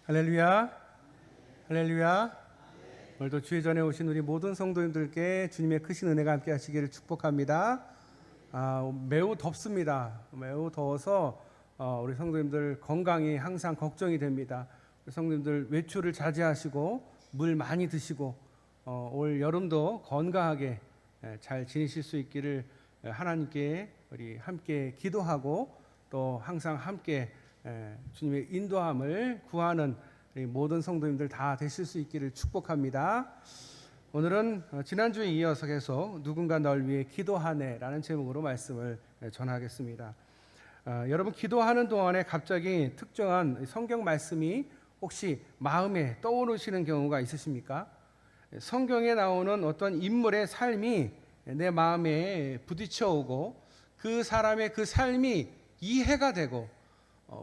할렐루야, 할렐루야. 오늘도 주의 전에 오신 우리 모든 성도님들께 주님의 크신 은혜가 함께 하시기를 축복합니다. 매우 덥습니다. 매우 더워서 우리 성도님들 건강이 항상 걱정이 됩니다. 우리 성도님들 외출을 자제하시고 물 많이 드시고 올 여름도 건강하게 잘 지내실 수 있기를 하나님께 우리 함께 기도하고 또 항상 함께 주님의 인도함을 구하는 모든 성도님들 다 되실 수 있기를 축복합니다. 오늘은 지난주에 이어서 계속 누군가 널 위해 기도하네 라는 제목으로 말씀을 전하겠습니다. 여러분, 기도하는 동안에 갑자기 특정한 성경 말씀이 혹시 마음에 떠오르시는 경우가 있으십니까? 성경에 나오는 어떤 인물의 삶이 내 마음에 부딪혀 오고 그 사람의 그 삶이 이해가 되고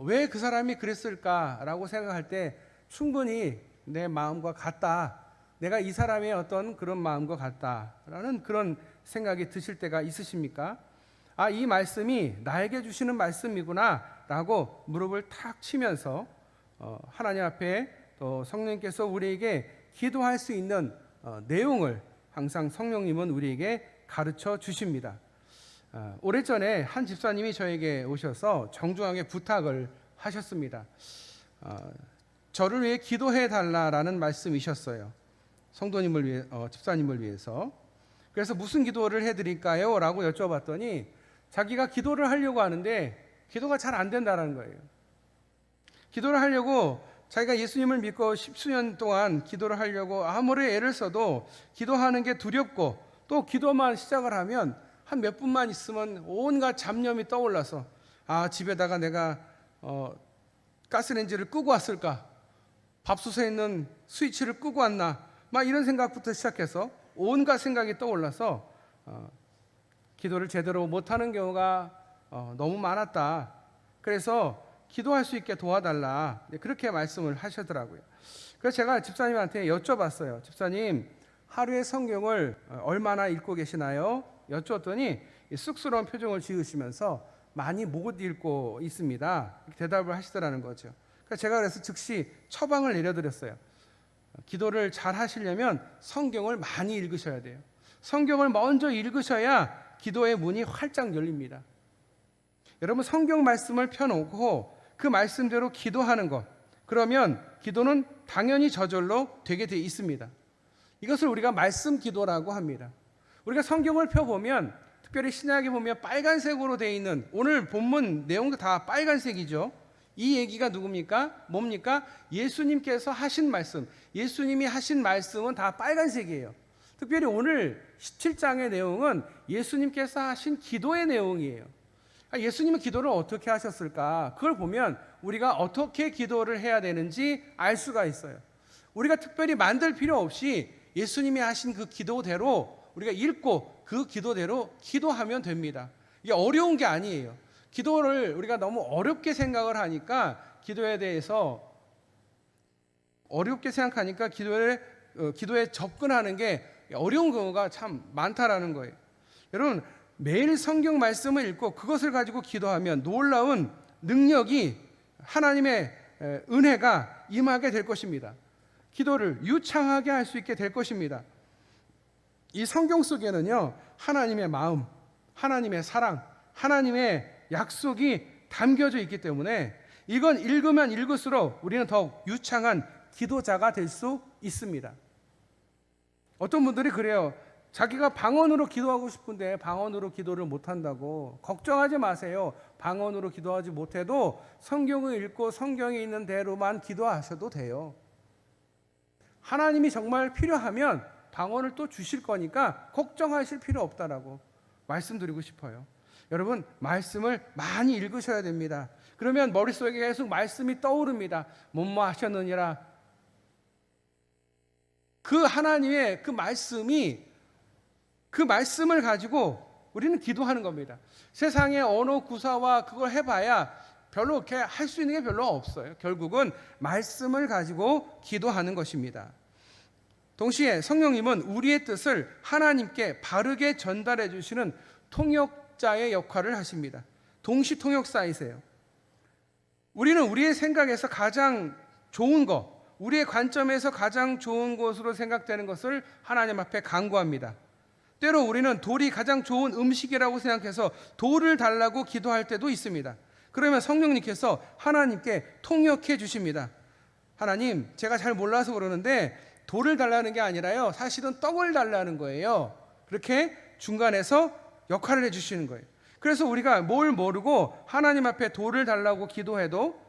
왜 그 사람이 그랬을까라고 생각할 때 충분히 내 마음과 같다, 내가 이 사람의 어떤 그런 마음과 같다라는 그런 생각이 드실 때가 있으십니까? 이 말씀이 나에게 주시는 말씀이구나 라고 무릎을 탁 치면서 하나님 앞에 또 성령님께서 우리에게 기도할 수 있는 내용을 항상 성령님은 우리에게 가르쳐 주십니다. 오래전에 한 집사님이 저에게 오셔서 정중하게 부탁을 하셨습니다. 저를 위해 기도해 달라라는 말씀이셨어요. 성도님을 위해, 집사님을 위해서. 그래서 무슨 기도를 해드릴까요? 라고 여쭤봤더니 자기가 기도를 하려고 하는데 기도가 잘 안 된다는 거예요. 기도를 하려고 자기가 예수님을 믿고 10수년 동안 기도를 하려고 아무리 애를 써도 기도하는 게 두렵고 또 기도만 시작을 하면 한 몇 분만 있으면 온갖 잡념이 떠올라서 집에다가 내가 가스레인지를 끄고 왔을까, 밥솥에 있는 스위치를 끄고 왔나, 막 이런 생각부터 시작해서 온갖 생각이 떠올라서 기도를 제대로 못하는 경우가 너무 많았다. 그래서 기도할 수 있게 도와달라, 그렇게 말씀을 하시더라고요. 그래서 제가 집사님한테 여쭤봤어요. 집사님, 하루에 성경을 얼마나 읽고 계시나요? 여쭈었더니 쑥스러운 표정을 지으시면서 많이 못 읽고 있습니다, 대답을 하시더라는 거죠. 제가 그래서 즉시 처방을 내려드렸어요. 기도를 잘 하시려면 성경을 많이 읽으셔야 돼요. 성경을 먼저 읽으셔야 기도의 문이 활짝 열립니다. 여러분, 성경 말씀을 펴놓고 그 말씀대로 기도하는 것, 그러면 기도는 당연히 저절로 되게 돼 있습니다. 이것을 우리가 말씀 기도라고 합니다. 우리가 성경을 펴보면 특별히 신약에 보면 빨간색으로 되어 있는, 오늘 본문 내용도 다 빨간색이죠. 이 얘기가 누굽니까? 뭡니까? 예수님께서 하신 말씀, 예수님이 하신 말씀은 다 빨간색이에요. 특별히 오늘 17장의 내용은 예수님께서 하신 기도의 내용이에요. 예수님은 기도를 어떻게 하셨을까? 그걸 보면 우리가 어떻게 기도를 해야 되는지 알 수가 있어요. 우리가 특별히 만들 필요 없이 예수님이 하신 그 기도대로 우리가 읽고 그 기도대로 기도하면 됩니다. 이게 어려운 게 아니에요. 기도를 우리가 너무 어렵게 생각을 하니까 기도에 대해서 어렵게 생각하니까 기도에 접근하는 게 어려운 경우가 참 많다라는 거예요. 여러분, 매일 성경 말씀을 읽고 그것을 가지고 기도하면 놀라운 능력이, 하나님의 은혜가 임하게 될 것입니다. 기도를 유창하게 할 수 있게 될 것입니다. 이 성경 속에는요, 하나님의 마음, 하나님의 사랑, 하나님의 약속이 담겨져 있기 때문에 이건 읽으면 읽을수록 우리는 더욱 유창한 기도자가 될 수 있습니다. 어떤 분들이 그래요. 자기가 방언으로 기도하고 싶은데 방언으로 기도를 못한다고. 걱정하지 마세요. 방언으로 기도하지 못해도 성경을 읽고 성경에 있는 대로만 기도하셔도 돼요. 하나님이 정말 필요하면 방언을 또 주실 거니까 걱정하실 필요 없다라고 말씀드리고 싶어요. 여러분, 말씀을 많이 읽으셔야 됩니다. 그러면 머릿속에 계속 말씀이 떠오릅니다. 뭐뭐 하셨느니라. 그 하나님의 그 말씀을 가지고 우리는 기도하는 겁니다. 세상의 언어 구사와 그걸 해봐야 별로 이렇게 할 수 있는 게 별로 없어요. 결국은 말씀을 가지고 기도하는 것입니다. 동시에 성령님은 우리의 뜻을 하나님께 바르게 전달해 주시는 통역자의 역할을 하십니다. 동시 통역사이세요. 우리는 우리의 생각에서 가장 좋은 것, 우리의 관점에서 가장 좋은 것으로 생각되는 것을 하나님 앞에 간구합니다. 때로 우리는 돌이 가장 좋은 음식이라고 생각해서 돌을 달라고 기도할 때도 있습니다. 그러면 성령님께서 하나님께 통역해 주십니다. 하나님, 제가 잘 몰라서 그러는데 돌을 달라는 게 아니라요, 사실은 떡을 달라는 거예요. 그렇게 중간에서 역할을 해주시는 거예요. 그래서 우리가 뭘 모르고 하나님 앞에 돌을 달라고 기도해도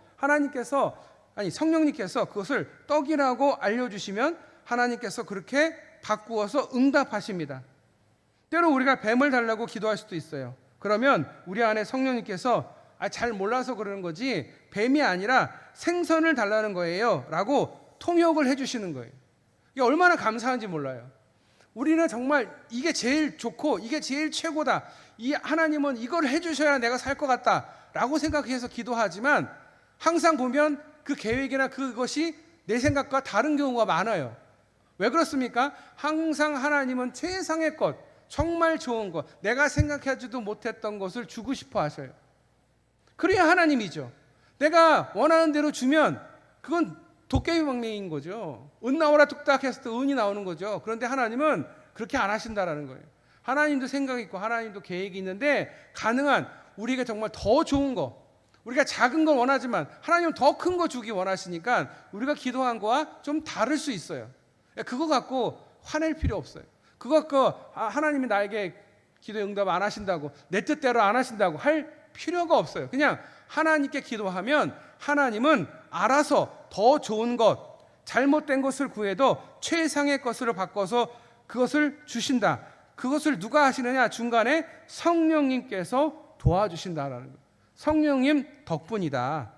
성령님께서 그것을 떡이라고 알려주시면 하나님께서 그렇게 바꾸어서 응답하십니다. 때로 우리가 뱀을 달라고 기도할 수도 있어요. 그러면 우리 안에 성령님께서 잘 몰라서 그러는 거지 뱀이 아니라 생선을 달라는 거예요 라고 통역을 해주시는 거예요. 이게 얼마나 감사한지 몰라요. 우리는 정말 이게 제일 좋고 이게 제일 최고다, 이 하나님은 이걸 해주셔야 내가 살 것 같다 라고 생각해서 기도하지만 항상 보면 그 계획이나 그것이 내 생각과 다른 경우가 많아요. 왜 그렇습니까? 항상 하나님은 최상의 것, 정말 좋은 것, 내가 생각하지도 못했던 것을 주고 싶어 하셔요. 그래야 하나님이죠. 내가 원하는 대로 주면 그건 도깨비방맹인 거죠. 은 나오라 뚝딱 했을 때 은이 나오는 거죠. 그런데 하나님은 그렇게 안 하신다라는 거예요. 하나님도 생각이 있고 하나님도 계획이 있는데 가능한 우리에게 정말 더 좋은 거, 우리가 작은 걸 원하지만 하나님은 더 큰 거 주기 원하시니까 우리가 기도한 거와 좀 다를 수 있어요. 그거 갖고 화낼 필요 없어요. 그거 갖고 하나님이 나에게 기도 응답 안 하신다고, 내 뜻대로 안 하신다고 할 필요가 없어요. 그냥 하나님께 기도하면 하나님은 알아서 더 좋은 것, 잘못된 것을 구해도 최상의 것으로 바꿔서 그것을 주신다. 그것을 누가 하시느냐? 중간에 성령님께서 도와주신다라는 거예요. 성령님 덕분이다.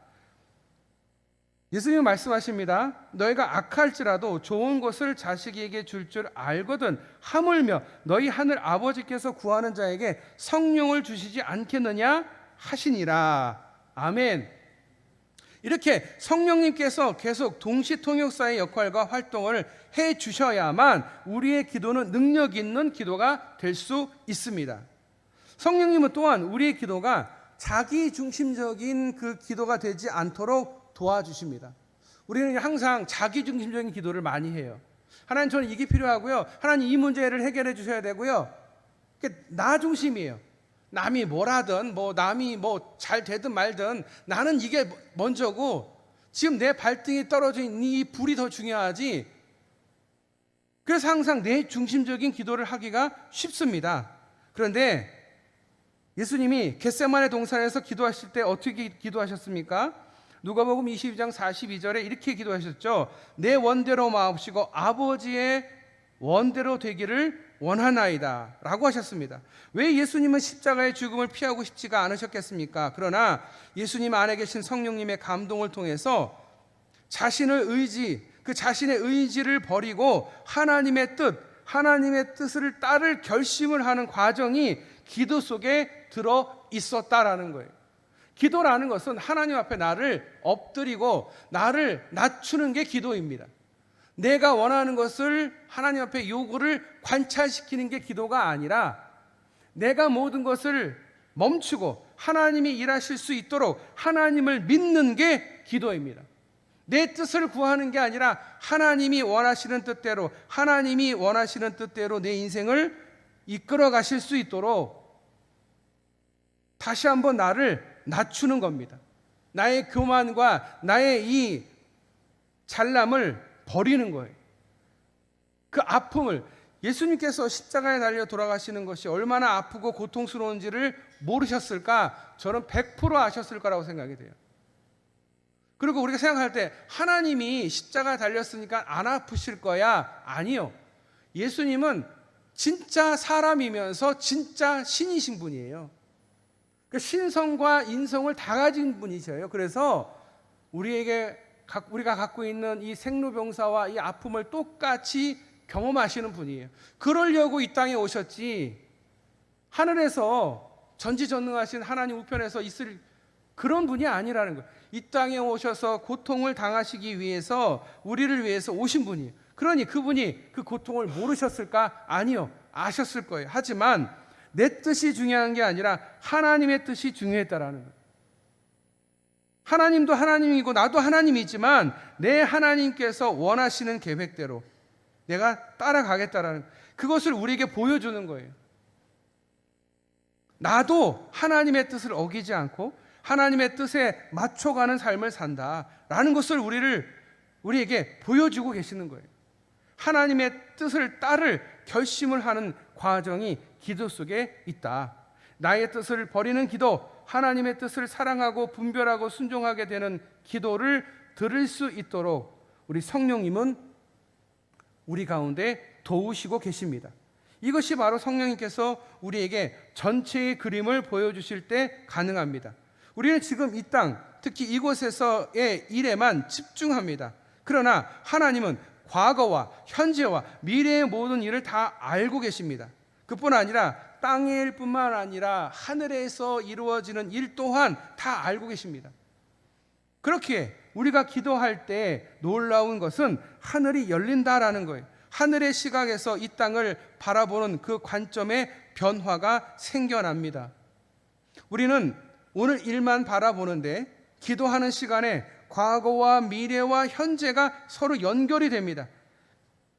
예수님은 말씀하십니다. 너희가 악할지라도 좋은 것을 자식에게 줄 알거든 하물며 너희 하늘 아버지께서 구하는 자에게 성령을 주시지 않겠느냐 하시니라. 아멘. 이렇게 성령님께서 계속 동시통역사의 역할과 활동을 해 주셔야만 우리의 기도는 능력 있는 기도가 될 수 있습니다. 성령님은 또한 우리의 기도가 자기 중심적인 그 기도가 되지 않도록 도와주십니다. 우리는 항상 자기 중심적인 기도를 많이 해요. 하나님, 저는 이게 필요하고요. 하나님, 이 문제를 해결해 주셔야 되고요. 나 중심이에요. 남이 뭐라든 남이 잘 되든 말든 나는 이게 먼저고 지금 내 발등에 떨어진 이 불이 더 중요하지. 그래서 항상 내 중심적인 기도를 하기가 쉽습니다. 그런데 예수님이 겟세마네 동산에서 기도하실 때 어떻게 기도하셨습니까? 누가복음 22장 42절에 이렇게 기도하셨죠. 내 원대로 마옵시고 아버지의 원대로 되기를 원하나이다 라고 하셨습니다. 왜 예수님은 십자가의 죽음을 피하고 싶지가 않으셨겠습니까? 그러나 예수님 안에 계신 성령님의 감동을 통해서 자신의 의지를 버리고 하나님의 뜻을 따를 결심을 하는 과정이 기도 속에 들어 있었다라는 거예요. 기도라는 것은 하나님 앞에 나를 엎드리고 나를 낮추는 게 기도입니다. 내가 원하는 것을 하나님 앞에 요구를 관찰시키는 게 기도가 아니라 내가 모든 것을 멈추고 하나님이 일하실 수 있도록 하나님을 믿는 게 기도입니다. 내 뜻을 구하는 게 아니라 하나님이 원하시는 뜻대로 내 인생을 이끌어 가실 수 있도록 다시 한번 나를 낮추는 겁니다. 나의 교만과 나의 이 잘남을 버리는 거예요. 그 아픔을, 예수님께서 십자가에 달려 돌아가시는 것이 얼마나 아프고 고통스러운지를 모르셨을까? 저는 100% 아셨을 거라고 생각이 돼요. 그리고 우리가 생각할 때 하나님이 십자가에 달렸으니까 안 아프실 거야? 아니요. 예수님은 진짜 사람이면서 진짜 신이신 분이에요. 그 신성과 인성을 다 가진 분이셔요. 그래서 우리가 갖고 있는 이 생로병사와 이 아픔을 똑같이 경험하시는 분이에요. 그러려고 이 땅에 오셨지 하늘에서 전지전능하신 하나님 우편에서 있을 그런 분이 아니라는 거예요. 이 땅에 오셔서 고통을 당하시기 위해서, 우리를 위해서 오신 분이에요. 그러니 그분이 그 고통을 모르셨을까? 아니요, 아셨을 거예요. 하지만 내 뜻이 중요한 게 아니라 하나님의 뜻이 중요했다라는 거예요. 하나님도 하나님이고 나도 하나님이지만 내 하나님께서 원하시는 계획대로 내가 따라가겠다라는 그것을 우리에게 보여주는 거예요. 나도 하나님의 뜻을 어기지 않고 하나님의 뜻에 맞춰가는 삶을 산다라는 것을 우리에게 보여주고 계시는 거예요. 하나님의 뜻을 따를 결심을 하는 과정이 기도 속에 있다. 나의 뜻을 버리는 기도, 하나님의 뜻을 사랑하고 분별하고 순종하게 되는 기도를 들을 수 있도록 우리 성령님은 우리 가운데 도우시고 계십니다. 이것이 바로 성령님께서 우리에게 전체의 그림을 보여주실 때 가능합니다. 우리는 지금 이 땅, 특히 이곳에서의 일에만 집중합니다. 그러나 하나님은 과거와 현재와 미래의 모든 일을 다 알고 계십니다. 그뿐 아니라 땅의 일뿐만 아니라 하늘에서 이루어지는 일 또한 다 알고 계십니다. 그렇기에 우리가 기도할 때 놀라운 것은 하늘이 열린다라는 거예요. 하늘의 시각에서 이 땅을 바라보는 그 관점의 변화가 생겨납니다. 우리는 오늘 일만 바라보는데 기도하는 시간에 과거와 미래와 현재가 서로 연결이 됩니다.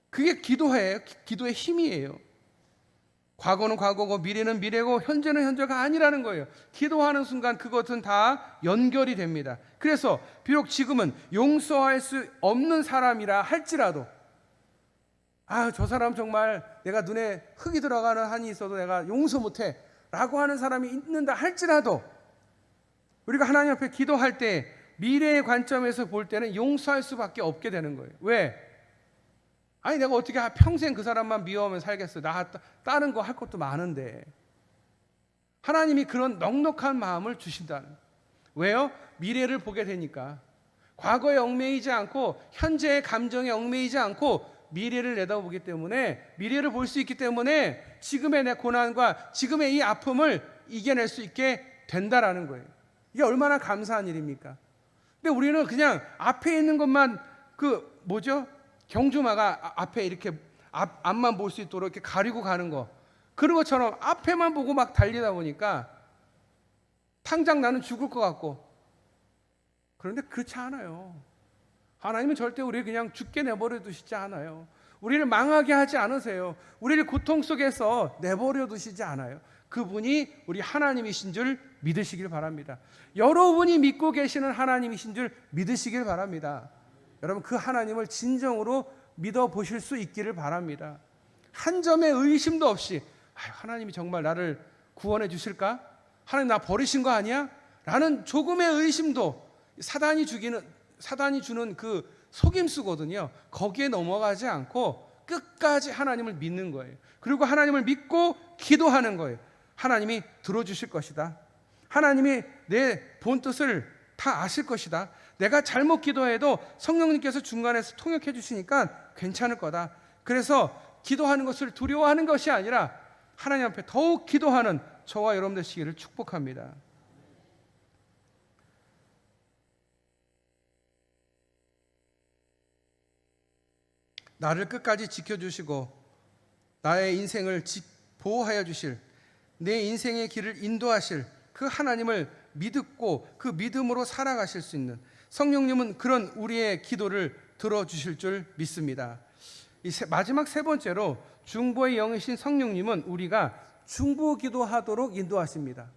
그게 기도의 힘이에요. 과거는 과거고 미래는 미래고 현재는 현재가 아니라는 거예요. 기도하는 순간 그것은 다 연결이 됩니다. 그래서 비록 지금은 용서할 수 없는 사람이라 할지라도 저 사람 정말 내가 눈에 흙이 들어가는 한이 있어도 내가 용서 못해 라고 하는 사람이 있는다 할지라도 우리가 하나님 앞에 기도할 때 미래의 관점에서 볼 때는 용서할 수밖에 없게 되는 거예요. 왜? 내가 어떻게 평생 그 사람만 미워하면 살겠어. 나 다른 거 할 것도 많은데. 하나님이 그런 넉넉한 마음을 주신다는. 왜요? 미래를 보게 되니까. 과거에 얽매이지 않고 현재의 감정에 얽매이지 않고 미래를 내다보기 때문에 미래를 볼 수 있기 때문에 지금의 내 고난과 지금의 이 아픔을 이겨낼 수 있게 된다라는 거예요. 이게 얼마나 감사한 일입니까? 근데 우리는 그냥 앞에 있는 것만 경주마가 앞에 이렇게 앞만 볼 수 있도록 이렇게 가리고 가는 거 그런 것처럼 앞에만 보고 막 달리다 보니까 당장 나는 죽을 것 같고 그런데 그렇지 않아요. 하나님은 절대 우리를 그냥 죽게 내버려 두시지 않아요. 우리를 망하게 하지 않으세요. 우리를 고통 속에서 내버려 두시지 않아요. 그분이 우리 하나님이신 줄 믿으시길 바랍니다. 여러분이 믿고 계시는 하나님이신 줄 믿으시길 바랍니다. 여러분 그 하나님을 진정으로 믿어보실 수 있기를 바랍니다. 한 점의 의심도 없이 하나님이 정말 나를 구원해 주실까? 하나님 나 버리신 거 아니야? 라는 조금의 의심도 사단이 주는 그 속임수거든요. 거기에 넘어가지 않고 끝까지 하나님을 믿는 거예요. 그리고 하나님을 믿고 기도하는 거예요. 하나님이 들어주실 것이다. 하나님이 내 본뜻을 다 아실 것이다. 내가 잘못 기도해도 성령님께서 중간에서 통역해 주시니까 괜찮을 거다. 그래서 기도하는 것을 두려워하는 것이 아니라 하나님 앞에 더욱 기도하는 저와 여러분 되시기를 축복합니다. 나를 끝까지 지켜주시고 나의 인생을 보호하여 주실 내 인생의 길을 인도하실 그 하나님을 믿고 그 믿음으로 살아가실 수 있는 성령님은 그런 우리의 기도를 들어주실 줄 믿습니다. 마지막 세 번째로 중보의 영이신 성령님은 우리가 중보 기도하도록 인도하십니다.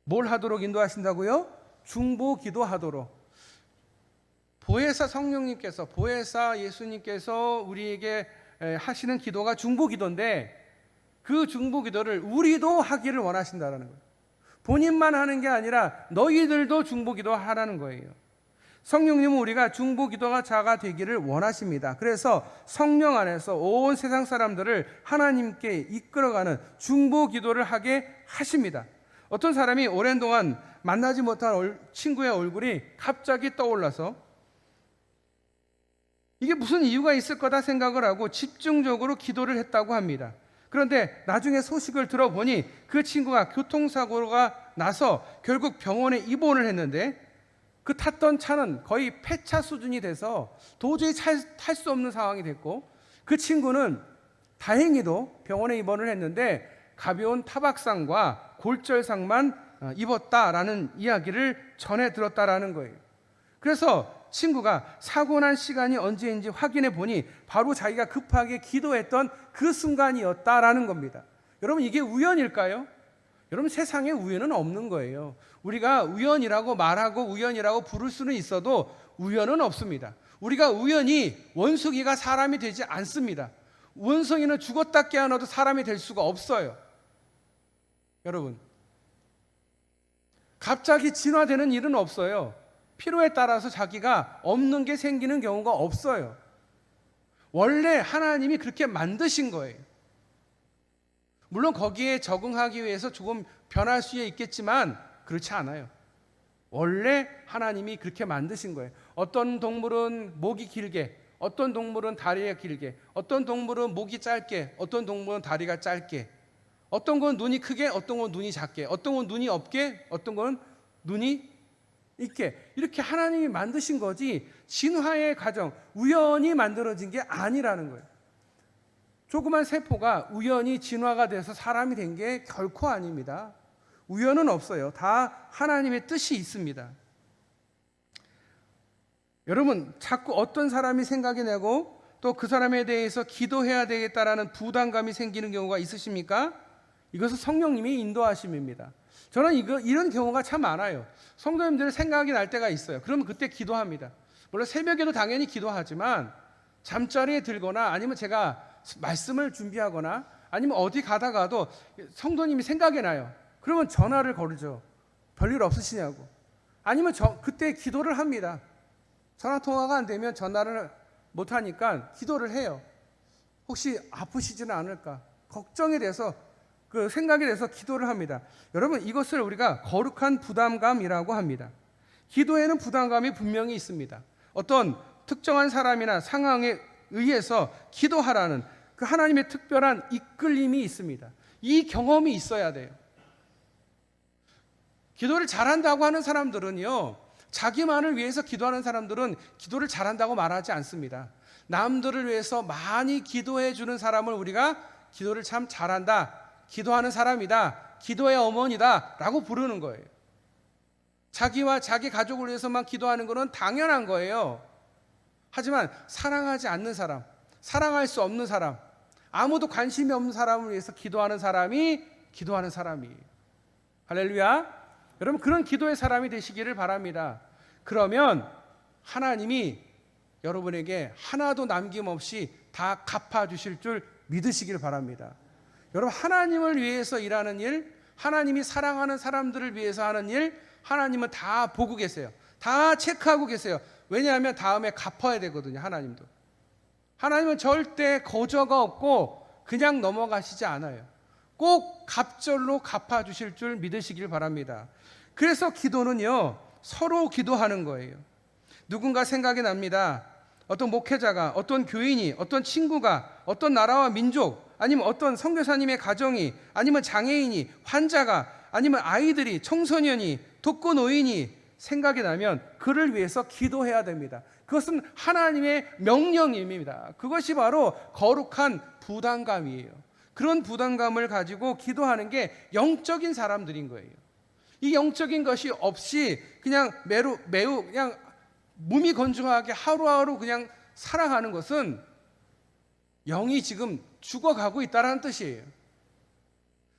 뭘 하도록 인도하신다고요? 중보 기도하도록. 보혜사 성령님께서 보혜사 예수님께서 우리에게 하시는 기도가 중보 기도인데 그 중보 기도를 우리도 하기를 원하신다는 거예요. 본인만 하는 게 아니라 너희들도 중보 기도 하라는 거예요. 성령님은 우리가 중보 기도가 자가 되기를 원하십니다. 그래서 성령 안에서 온 세상 사람들을 하나님께 이끌어가는 중보 기도를 하게 하십니다. 어떤 사람이 오랜 동안 만나지 못한 친구의 얼굴이 갑자기 떠올라서 이게 무슨 이유가 있을 거다 생각을 하고 집중적으로 기도를 했다고 합니다. 그런데 나중에 소식을 들어보니 그 친구가 교통사고가 나서 결국 병원에 입원을 했는데 그 탔던 차는 거의 폐차 수준이 돼서 도저히 탈 수 없는 상황이 됐고 그 친구는 다행히도 병원에 입원을 했는데 가벼운 타박상과 골절상만 입었다라는 이야기를 전해 들었다라는 거예요. 그래서 친구가 사고 난 시간이 언제인지 확인해 보니 바로 자기가 급하게 기도했던 그 순간이었다라는 겁니다. 여러분, 이게 우연일까요? 여러분, 세상에 우연은 없는 거예요. 우리가 우연이라고 말하고 우연이라고 부를 수는 있어도 우연은 없습니다. 우리가 우연히 원숭이가 사람이 되지 않습니다. 원숭이는 죽었다 깨어나도 사람이 될 수가 없어요. 여러분, 갑자기 진화되는 일은 없어요. 필요에 따라서 자기가 없는 게 생기는 경우가 없어요. 원래 하나님이 그렇게 만드신 거예요. 물론 거기에 적응하기 위해서 조금 변할 수 있겠지만 그렇지 않아요. 원래 하나님이 그렇게 만드신 거예요. 어떤 동물은 목이 길게, 어떤 동물은 다리가 길게, 어떤 동물은 목이 짧게, 어떤 동물은 다리가 짧게, 어떤 건 눈이 크게, 어떤 건 눈이 작게, 어떤 건 눈이 없게, 어떤 건 눈이 있게, 이렇게 하나님이 만드신 거지 진화의 과정, 우연히 만들어진 게 아니라는 거예요. 조그만 세포가 우연히 진화가 돼서 사람이 된 게 결코 아닙니다. 우연은 없어요. 다 하나님의 뜻이 있습니다. 여러분, 자꾸 어떤 사람이 생각이 나고 또 그 사람에 대해서 기도해야 되겠다라는 부담감이 생기는 경우가 있으십니까? 이것은 성령님이 인도하심입니다. 저는 이런 경우가 참 많아요. 성도님들 생각이 날 때가 있어요. 그러면 그때 기도합니다. 물론 새벽에도 당연히 기도하지만 잠자리에 들거나 아니면 제가 말씀을 준비하거나 아니면 어디 가다가도 성도님이 생각이 나요. 그러면 전화를 걸죠. 별일 없으시냐고. 아니면 그때 기도를 합니다. 전화 통화가 안 되면 전화를 못 하니까 기도를 해요. 혹시 아프시지는 않을까 걱정이 돼서, 그 생각이 돼서 기도를 합니다. 여러분, 이것을 우리가 거룩한 부담감이라고 합니다. 기도에는 부담감이 분명히 있습니다. 어떤 특정한 사람이나 상황에 의해서 기도하라는 그 하나님의 특별한 이끌림이 있습니다. 이 경험이 있어야 돼요. 기도를 잘한다고 하는 사람들은요, 자기만을 위해서 기도하는 사람들은 기도를 잘한다고 말하지 않습니다. 남들을 위해서 많이 기도해 주는 사람을 우리가 기도를 참 잘한다, 기도하는 사람이다, 기도의 어머니다 라고 부르는 거예요. 자기와 자기 가족을 위해서만 기도하는 것은 당연한 거예요. 하지만 사랑하지 않는 사람, 사랑할 수 없는 사람, 아무도 관심이 없는 사람을 위해서 기도하는 사람이 기도하는 사람이에요. 할렐루야. 여러분, 그런 기도의 사람이 되시기를 바랍니다. 그러면 하나님이 여러분에게 하나도 남김없이 다 갚아주실 줄 믿으시길 바랍니다. 여러분, 하나님을 위해서 일하는 일, 하나님이 사랑하는 사람들을 위해서 하는 일, 하나님은 다 보고 계세요. 다 체크하고 계세요. 왜냐하면 다음에 갚아야 되거든요. 하나님도. 하나님은 절대 거저가 없고 그냥 넘어가시지 않아요. 꼭 갑절로 갚아주실 줄 믿으시길 바랍니다. 그래서 기도는요, 서로 기도하는 거예요. 누군가 생각이 납니다. 어떤 목회자가, 어떤 교인이, 어떤 친구가, 어떤 나라와 민족, 아니면 어떤 선교사님의 가정이, 아니면 장애인이, 환자가, 아니면 아이들이, 청소년이, 독거노인이 생각이 나면 그를 위해서 기도해야 됩니다. 그것은 하나님의 명령입니다. 그것이 바로 거룩한 부담감이에요. 그런 부담감을 가지고 기도하는 게 영적인 사람들인 거예요. 이 영적인 것이 없이 그냥 매우 그냥 몸이 건조하게 하루하루 그냥 살아가는 것은 영이 지금 죽어가고 있다는 뜻이에요.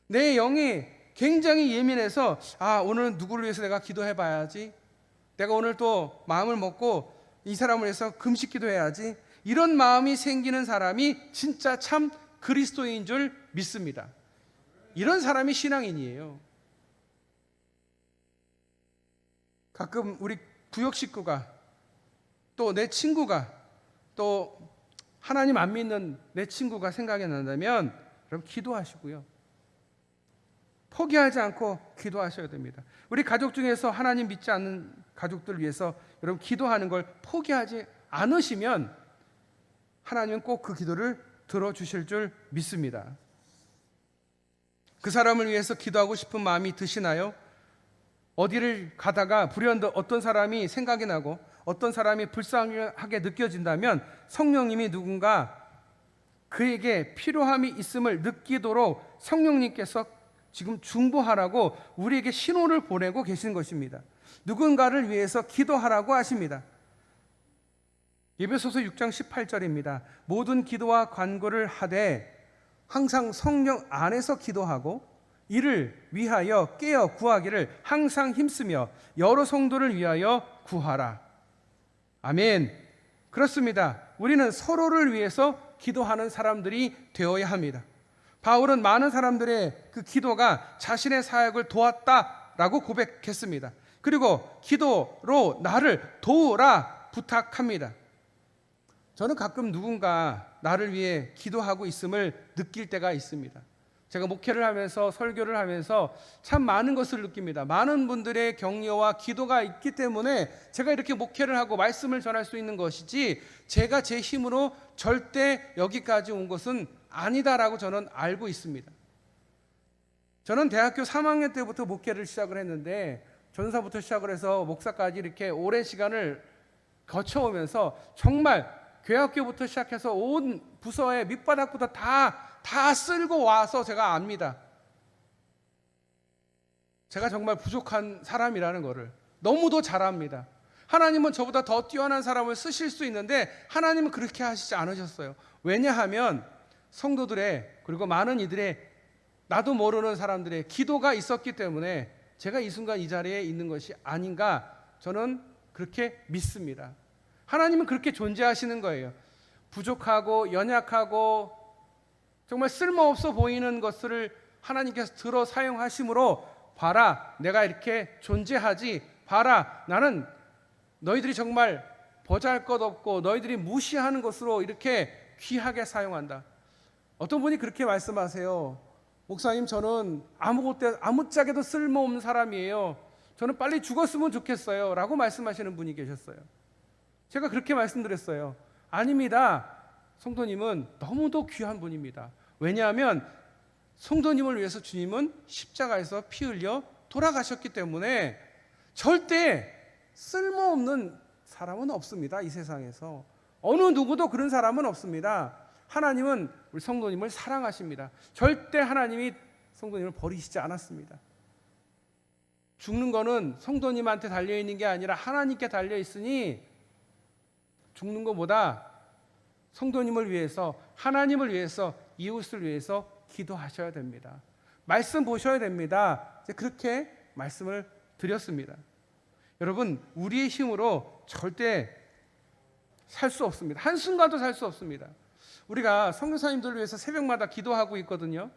내 영이 굉장히 예민해서 오늘 누구를 위해서 내가 기도해 봐야지, 내가 오늘 또 마음을 먹고 이 사람을 위해서 금식 기도해야지, 이런 마음이 생기는 사람이 진짜 참 그리스도인 줄 믿습니다. 이런 사람이 신앙인이에요. 가끔 우리 구역 식구가, 또 내 친구가, 또 하나님 안 믿는 내 친구가 생각이 난다면 여러분, 기도하시고요, 포기하지 않고 기도하셔야 됩니다. 우리 가족 중에서 하나님 믿지 않는 가족들 위해서 여러분 기도하는 걸 포기하지 않으시면 하나님은 꼭 그 기도를 들어주실 줄 믿습니다. 그 사람을 위해서 기도하고 싶은 마음이 드시나요? 어디를 가다가 불현듯 어떤 사람이 생각이 나고 어떤 사람이 불쌍하게 느껴진다면 성령님이 누군가 그에게 필요함이 있음을 느끼도록 성령님께서 지금 중보하라고 우리에게 신호를 보내고 계신 것입니다. 누군가를 위해서 기도하라고 하십니다. 에베소서 6장 18절입니다. 모든 기도와 간구를 하되 항상 성령 안에서 기도하고 이를 위하여 깨어 구하기를 항상 힘쓰며 여러 성도를 위하여 구하라. 아멘. 그렇습니다. 우리는 서로를 위해서 기도하는 사람들이 되어야 합니다. 바울은 많은 사람들의 그 기도가 자신의 사역을 도왔다라고 고백했습니다. 그리고 기도로 나를 도우라 부탁합니다. 저는 가끔 누군가 나를 위해 기도하고 있음을 느낄 때가 있습니다. 제가 목회를 하면서 설교를 하면서 참 많은 것을 느낍니다. 많은 분들의 격려와 기도가 있기 때문에 제가 이렇게 목회를 하고 말씀을 전할 수 있는 것이지 제가 제 힘으로 절대 여기까지 온 것은 아니다라고 저는 알고 있습니다. 저는 대학교 3학년 때부터 목회를 시작을 했는데 전사부터 시작을 해서 목사까지 이렇게 오랜 시간을 거쳐오면서 정말 교회학교부터 시작해서 온 부서의 밑바닥부터 다 쓸고 와서 제가 압니다. 제가 정말 부족한 사람이라는 것을 너무도 잘 압니다. 하나님은 저보다 더 뛰어난 사람을 쓰실 수 있는데 하나님은 그렇게 하시지 않으셨어요. 왜냐하면 성도들의 그리고 많은 이들의 나도 모르는 사람들의 기도가 있었기 때문에 제가 이 순간 이 자리에 있는 것이 아닌가 저는 그렇게 믿습니다. 하나님은 그렇게 존재하시는 거예요. 부족하고 연약하고 정말 쓸모없어 보이는 것을 하나님께서 들어 사용하심으로 봐라 내가 이렇게 존재하지 봐라 나는 너희들이 정말 보잘것없고 너희들이 무시하는 것으로 이렇게 귀하게 사용한다. 어떤 분이 그렇게 말씀하세요. 목사님 저는 아무짝에도 쓸모없는 사람이에요. 저는 빨리 죽었으면 좋겠어요 라고 말씀하시는 분이 계셨어요. 제가 그렇게 말씀드렸어요. 아닙니다. 성도님은 너무도 귀한 분입니다. 왜냐하면 성도님을 위해서 주님은 십자가에서 피 흘려 돌아가셨기 때문에 절대 쓸모없는 사람은 없습니다. 이 세상에서 어느 누구도 그런 사람은 없습니다. 하나님은 우리 성도님을 사랑하십니다. 절대 하나님이 성도님을 버리시지 않았습니다. 죽는 거는 성도님한테 달려있는 게 아니라 하나님께 달려있으니 죽는 것보다 성도님을 위해서 하나님을 위해서 이웃을 위해서 기도하셔야 됩니다. 말씀 보셔야 됩니다. 그렇게 말씀을 드렸습니다. 여러분 우리의 힘으로 절대 살 수 없습니다. 한순간도 살 수 없습니다. 우리가 선교사님들을 위해서 새벽마다 기도하고 있거든요.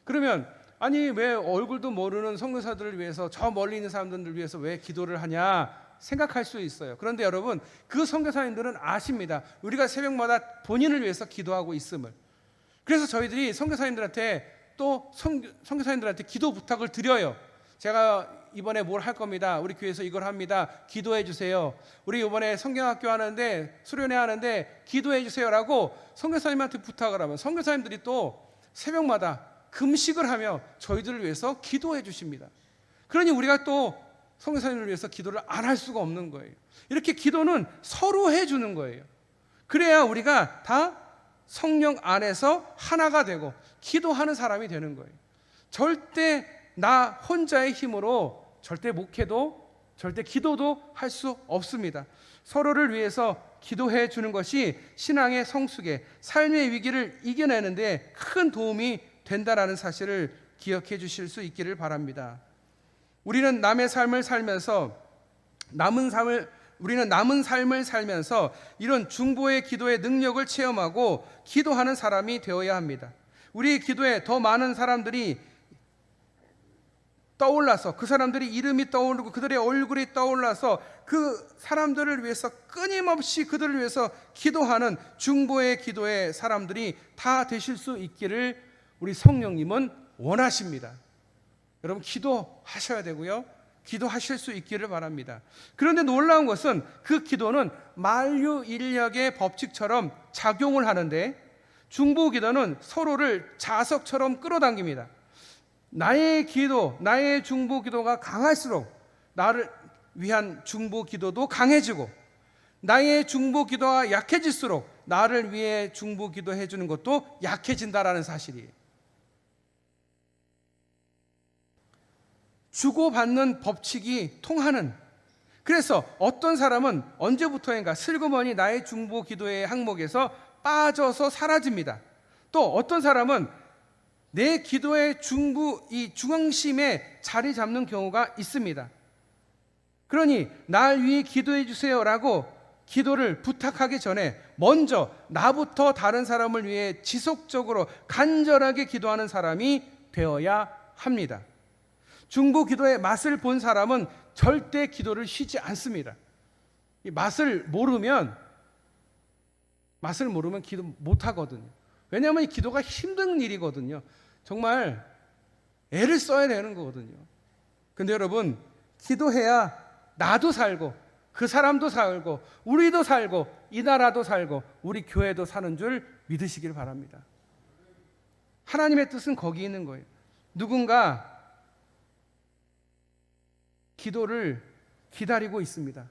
그러면 아니 왜 얼굴도 모르는 선교사들을 위해서 저 멀리 있는 사람들을 위해서 왜 기도를 하냐 생각할 수 있어요. 그런데 여러분 그 선교사님들은 아십니다. 우리가 새벽마다 본인을 위해서 기도하고 있음을. 그래서 저희들이 선교사님들한테 또 선교사님들한테 기도 부탁을 드려요. 제가 이번에 뭘 할 겁니다. 우리 교회에서 이걸 합니다. 기도해 주세요. 우리 이번에 성경학교 하는데 수련회 하는데 기도해 주세요라고 선교사님한테 부탁을 하면 선교사님들이 또 새벽마다 금식을 하며 저희들을 위해서 기도해 주십니다. 그러니 우리가 또 선교사님을 위해서 기도를 안 할 수가 없는 거예요. 이렇게 기도는 서로 해주는 거예요. 그래야 우리가 다 성령 안에서 하나가 되고 기도하는 사람이 되는 거예요. 절대 나 혼자의 힘으로 절대 목회도 절대 기도도 할 수 없습니다. 서로를 위해서 기도해 주는 것이 신앙의 성숙에 삶의 위기를 이겨내는데 큰 도움이 된다라는 사실을 기억해 주실 수 있기를 바랍니다. 우리는 남은 삶을 살면서 이런 중보의 기도의 능력을 체험하고 기도하는 사람이 되어야 합니다. 우리의 기도에 더 많은 사람들이 떠올라서 그 사람들이 이름이 떠오르고 그들의 얼굴이 떠올라서 그 사람들을 위해서 끊임없이 그들을 위해서 기도하는 중보의 기도의 사람들이 다 되실 수 있기를 우리 성령님은 원하십니다. 여러분 기도하셔야 되고요. 기도하실 수 있기를 바랍니다. 그런데 놀라운 것은 그 기도는 만유인력의 법칙처럼 작용을 하는데 중보 기도는 서로를 자석처럼 끌어당깁니다. 나의 기도, 나의 중보 기도가 강할수록 나를 위한 중보 기도도 강해지고 나의 중보 기도가 약해질수록 나를 위해 중보 기도해 주는 것도 약해진다라는 사실이에요. 주고받는 법칙이 통하는, 그래서 어떤 사람은 언제부터인가 슬그머니 나의 중보 기도의 항목에서 빠져서 사라집니다. 또 어떤 사람은 내 기도의 이 중앙심에 자리 잡는 경우가 있습니다. 그러니 날 위해 기도해 주세요라고 기도를 부탁하기 전에 먼저 나부터 다른 사람을 위해 지속적으로 간절하게 기도하는 사람이 되어야 합니다. 중보 기도의 맛을 본 사람은 절대 기도를 쉬지 않습니다. 이 맛을 모르면 기도 못 하거든요. 왜냐하면 이 기도가 힘든 일이거든요. 정말 애를 써야 되는 거거든요. 근데 여러분, 기도해야 나도 살고 그 사람도 살고 우리도 살고 이 나라도 살고 우리 교회도 사는 줄 믿으시길 바랍니다. 하나님의 뜻은 거기 있는 거예요. 누군가 기도를 기다리고 있습니다.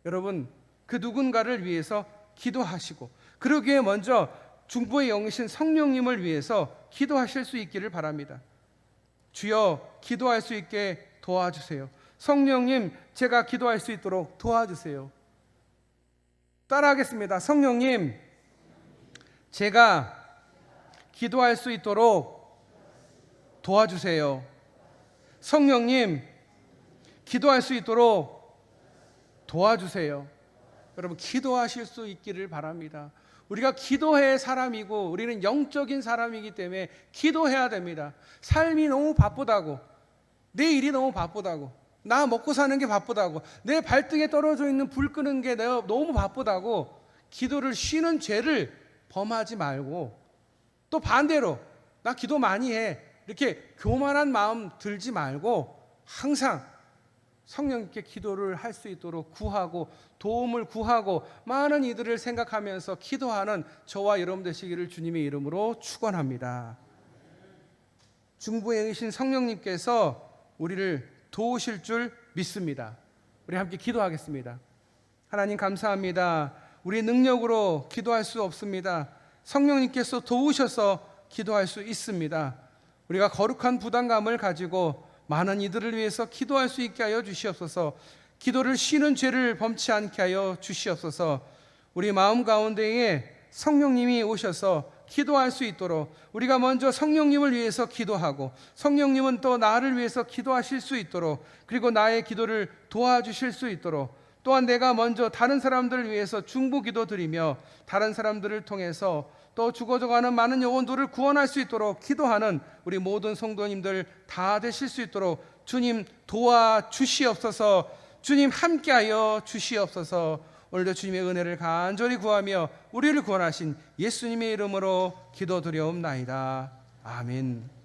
여러분, 그 누군가를 위해서 기도하시고, 그러기에 먼저 중보의 영이신 성령님을 위해서 기도하실 수 있기를 바랍니다. 주여, 기도할 수 있게 도와주세요. 성령님, 제가 기도할 수 있도록 도와주세요. 따라하겠습니다. 성령님, 제가 기도할 수 있도록 도와주세요. 성령님, 기도할 수 있도록 도와주세요. 여러분, 기도하실 수 있기를 바랍니다. 우리가 기도해야 사람이고 우리는 영적인 사람이기 때문에 기도해야 됩니다. 삶이 너무 바쁘다고, 내 일이 너무 바쁘다고, 나 먹고 사는 게 바쁘다고, 내 발등에 떨어져 있는 불 끄는 게 내가 너무 바쁘다고 기도를 쉬는 죄를 범하지 말고, 또 반대로 나 기도 많이 해 이렇게 교만한 마음 들지 말고 항상 성령님께 기도를 할 수 있도록 구하고 도움을 구하고 많은 이들을 생각하면서 기도하는 저와 여러분 되시기를 주님의 이름으로 축원합니다. 중보의 영이신 성령님께서 우리를 도우실 줄 믿습니다. 우리 함께 기도하겠습니다. 하나님, 감사합니다. 우리 능력으로 기도할 수 없습니다. 성령님께서 도우셔서 기도할 수 있습니다. 우리가 거룩한 부담감을 가지고 많은 이들을 위해서 기도할 수 있게 하여 주시옵소서. 기도를 쉬는 죄를 범치 않게 하여 주시옵소서. 우리 마음 가운데에 성령님이 오셔서 기도할 수 있도록 우리가 먼저 성령님을 위해서 기도하고 성령님은 또 나를 위해서 기도하실 수 있도록, 그리고 나의 기도를 도와주실 수 있도록, 또한 내가 먼저 다른 사람들을 위해서 중보 기도 드리며 다른 사람들을 통해서 또 죽어져가는 많은 영혼들을 구원할 수 있도록 기도하는 우리 모든 성도님들 다 되실 수 있도록 주님 도와주시옵소서. 주님 함께하여 주시옵소서. 오늘도 주님의 은혜를 간절히 구하며 우리를 구원하신 예수님의 이름으로 기도드려옵나이다. 아멘.